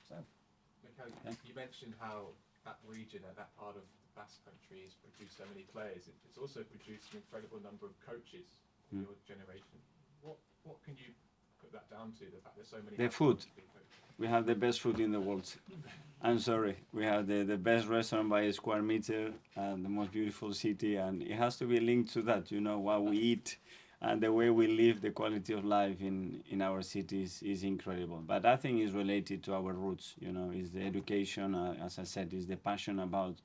Sam. Mikel, Yeah. you mentioned how that region and that part of the Basque country has produced so many players. It's also produced an incredible number of coaches in your generation. What can you put that down to, the fact there's so many... The food. We have the best food in the world. I'm sorry. We have the best restaurant by a square meter and the most beautiful city, and it has to be linked to that, you know, what we eat and the way we live, the quality of life in our cities is incredible. But I think it's related to our roots, you know, is the education, as I said, is the passion about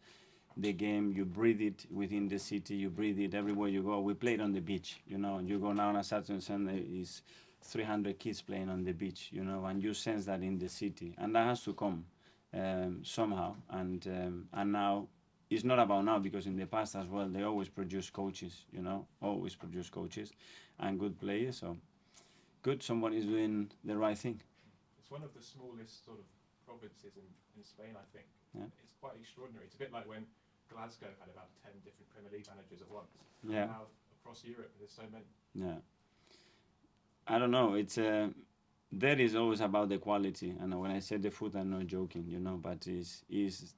the game. You breathe it within the city, you breathe it everywhere you go. We played on the beach, you know, and you go now on a Saturday and Sunday, is 300 kids playing on the beach, you know, and you sense that in the city, and that has to come somehow. And now it's not about now, because in the past as well they always produce coaches, you know, always produce coaches and good players. So good, someone is doing the right thing. It's one of the smallest sort of provinces in Spain, I think. Yeah. It's quite extraordinary. It's a bit like when Glasgow had about 10 different Premier League managers at once. Yeah. Now across Europe there's so many. Yeah. I don't know. It's that is always about the quality, and when I say the food, I'm not joking, you know. But is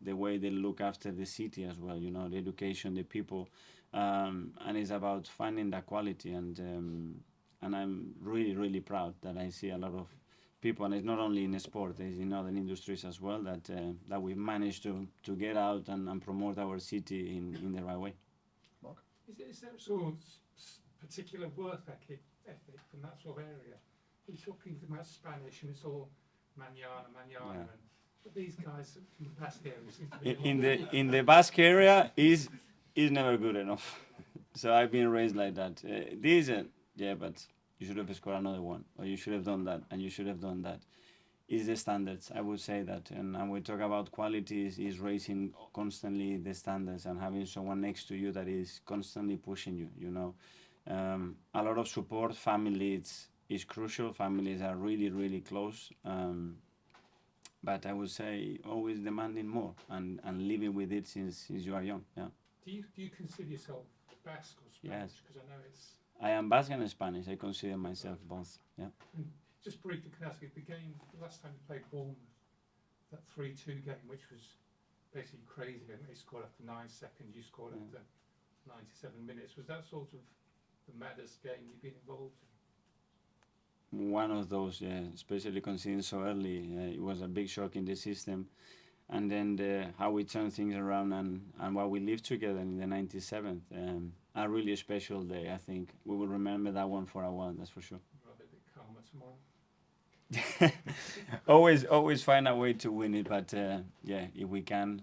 the way they look after the city as well, you know, the education, the people, and it's about finding that quality. And I'm really proud that I see a lot of people, and it's not only in sport, it's in other industries as well, that we've managed to get out and promote our city in the right way. Mark? Is there sort of particular work ethic from that sort of area? We're talking about Spanish and it's all manana, Yeah. and but these guys from the Basque area seem to be In the Basque area is never good enough. So I've been raised like that. Yeah, but you should have scored another one, or you should have done that, and you should have done that. Is the standards, I would say that. And we talk about quality is raising constantly the standards and having someone next to you that is constantly pushing you, you know. A lot of support, family is crucial. Families are really close. But I would say always demanding more and living with it since you are young. Yeah. Do you consider yourself Basque or Spanish? Yes. Because I know it's... I am Basque and Spanish. I consider myself both. Yeah. And just briefly, can I ask you, the last time you played Bournemouth, that 3-2 game, which was basically crazy, and they scored after 9 seconds, you scored after 97 minutes. Was that sort of the maddest game you've been involved in? One of those, yeah, especially considering so early. It was a big shock in the system. And then how we turned things around and what we lived together in the 97th. A really special day, I think. We will remember that one for a while, that's for sure. Rather a bit calmer tomorrow. always find a way to win it, but yeah, if we can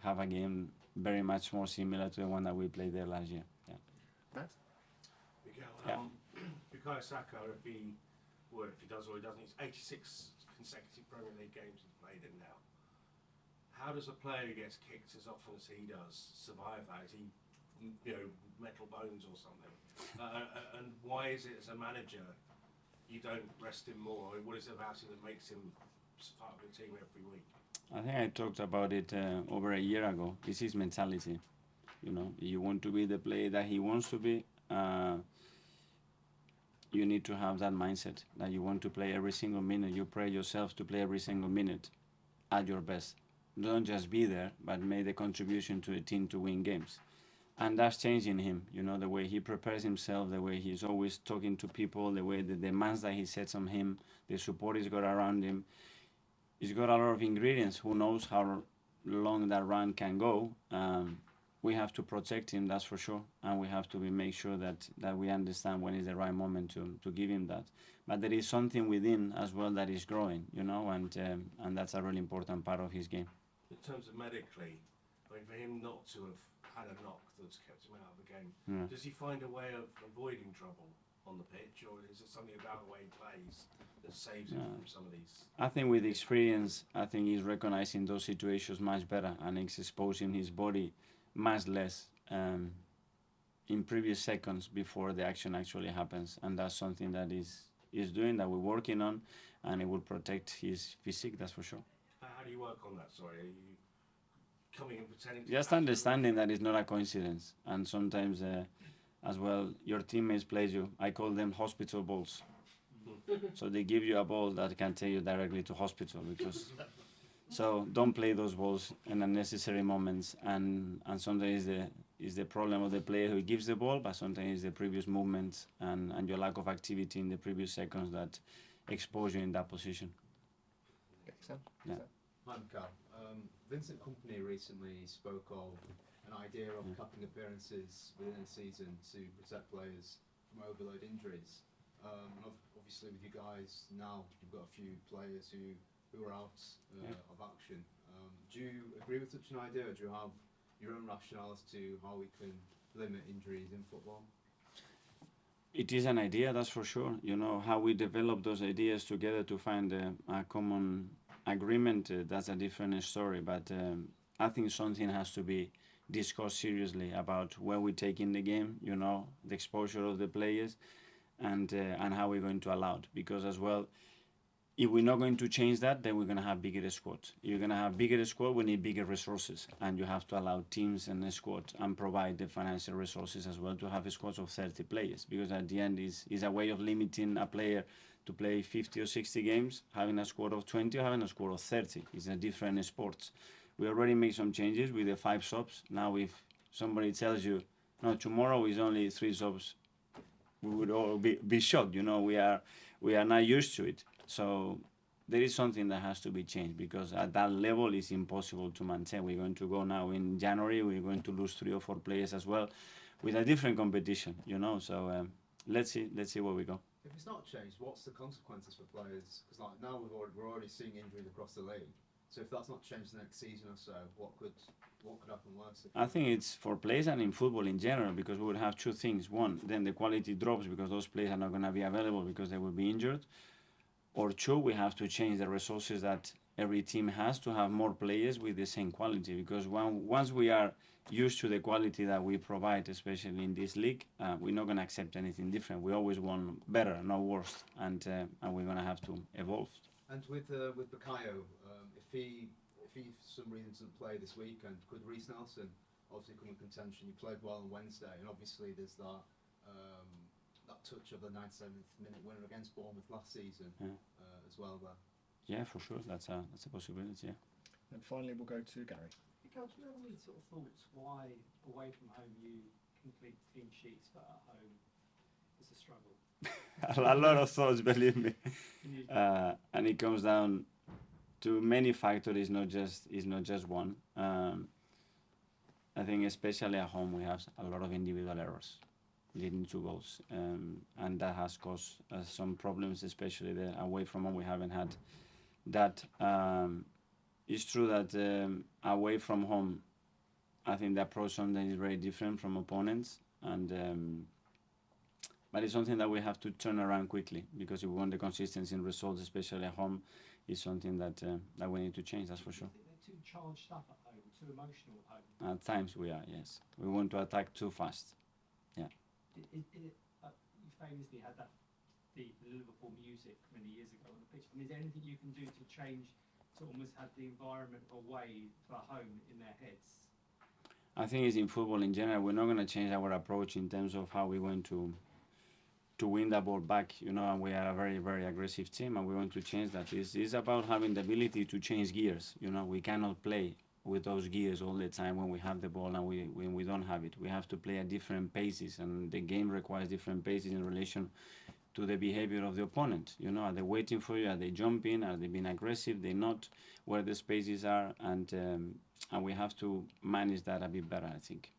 have a game very much more similar to the one that we played there last year. Yeah. Matt? Mikel, Bukayo Saka, if he does or he doesn't, he's 86 consecutive Premier League games he's played in now. How does a player who gets kicked as often as he does survive that? Is he, you know, metal bones or something? And why is it, as a manager, you don't rest him more? I mean, what is it about him that makes him part of the team every week? I think I talked about it over a year ago. It's his mentality. You know, you want to be the player that he wants to be. You need to have that mindset that you want to play every single minute. You pray yourself to play every single minute at your best. Don't just be there, but make the contribution to a team to win games. And that's changing him, you know, the way he prepares himself, the way he's always talking to people, the way the demands that he sets on him, the support he's got around him. He's got a lot of ingredients. Who knows how long that run can go. We have to protect him, that's for sure, and we have to make sure that we understand when is the right moment to give him that. But there is something within as well that is growing, you know, and that's a really important part of his game. In terms of medically, I mean, for him not to have had a knock that's kept him out of the game, does he find a way of avoiding trouble on the pitch, or is it something about the way he plays that saves him from some of these? I think with experience, I think he's recognizing those situations much better, and he's exposing his body much less in previous seconds before the action actually happens, and that's something that is doing, that we're working on, and it will protect his physique, that's for sure. How do you work on that? Sorry, are you coming and pretending to... Just understanding that it's not a coincidence, and sometimes as well your teammates play you. I call them hospital balls. So they give you a ball that can take you directly to hospital because. So don't play those balls in unnecessary moments, and sometimes is the problem of the player who gives the ball, but sometimes it's the previous movements and your lack of activity in the previous seconds that expose you in that position. Yeah. Hi, Mikel. Vincent Kompany recently spoke of an idea of capping appearances within a season to protect players from overload injuries. And obviously, with you guys now, you've got a few players who are out of action. Do you agree with such an idea, or do you have your own rationale as to how we can limit injuries in football? It is an idea, that's for sure. You know, how we develop those ideas together to find a common agreement, that's a different story. But I think something has to be discussed seriously about where we take in the game, you know, the exposure of the players, and how we're going to allow it. Because as well, if we're not going to change that, then we're going to have bigger squads. If you're going to have bigger squad, we need bigger resources, and you have to allow teams and squads and provide the financial resources as well to have squads of 30 players. Because at the end, is a way of limiting a player to play 50 or 60 games, having a squad of 20 or having a squad of 30. It's a different sports. We already made some changes with the 5 subs. Now, if somebody tells you, no, tomorrow is only 3 subs, we would all be shocked. You know, we are not used to it. So there is something that has to be changed, because at that level it's impossible to maintain. We're going to go now in January, we're going to lose 3 or 4 players as well with a different competition, you know. So let's see where we go. If it's not changed, what's the consequences for players? Because like now we're already seeing injuries across the league. So if that's not changed the next season or so, what could happen worse? I think it's for players and in football in general, because we would have 2 things. One, then the quality drops because those players are not going to be available because they will be injured. Or 2, we have to change the resources that every team has to have more players with the same quality. Because once we are used to the quality that we provide, especially in this league, we're not going to accept anything different. We always want better, not worse, and we're going to have to evolve. And with Bukayo, if he for some reason doesn't play this weekend, could Reece Nelson obviously come in contention? You played well on Wednesday, and obviously there's that touch of the 97th minute winner against Bournemouth last season as well there. Yeah, for sure, that's a possibility. Yeah. And finally, we'll go to Gary. Mikel, do you have any sort of thoughts why away from home you complete clean sheets, but at home it's a struggle? A lot of thoughts, believe me, and it comes down to many factors. It's not just one. I think especially at home we have a lot of individual errors leading to goals, and that has caused some problems, especially away from home. We haven't had that. It's true that away from home, I think the approach sometimes is very different from opponents, and but it's something that we have to turn around quickly, because if we want the consistency in results, especially at home, is something that we need to change. That's for sure. They're too charged up at home, too emotional at home. At times we are, yes. We want to attack too fast. Yeah. You famously had the Liverpool music many years ago on the pitch. I mean, is there anything you can do to change, to almost have the environment away for home in their heads? I think it's in football in general. We're not going to change our approach in terms of how we're going to win the ball back, you know, and we are a very, very aggressive team, and we want to change that. It's about having the ability to change gears. You know, we cannot play with those gears all the time when we have the ball and when we don't have it. We have to play at different paces, and the game requires different paces in relation to the behavior of the opponent. You know, are they waiting for you? Are they jumping? Are they being aggressive? They're not, where the spaces are, and we have to manage that a bit better, I think.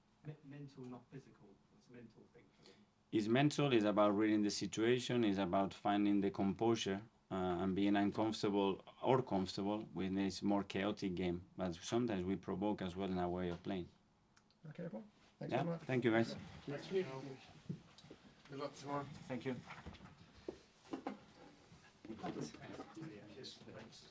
Mental, not physical. It's a mental thing for them. It's mental, it's about reading the situation, it's about finding the composure and being uncomfortable or comfortable with this more chaotic game. But sometimes we provoke as well in our way of playing. Okay, everyone. Thanks Yeah, very much. thank you guys. Good luck tomorrow. Thank you. Yes, thanks.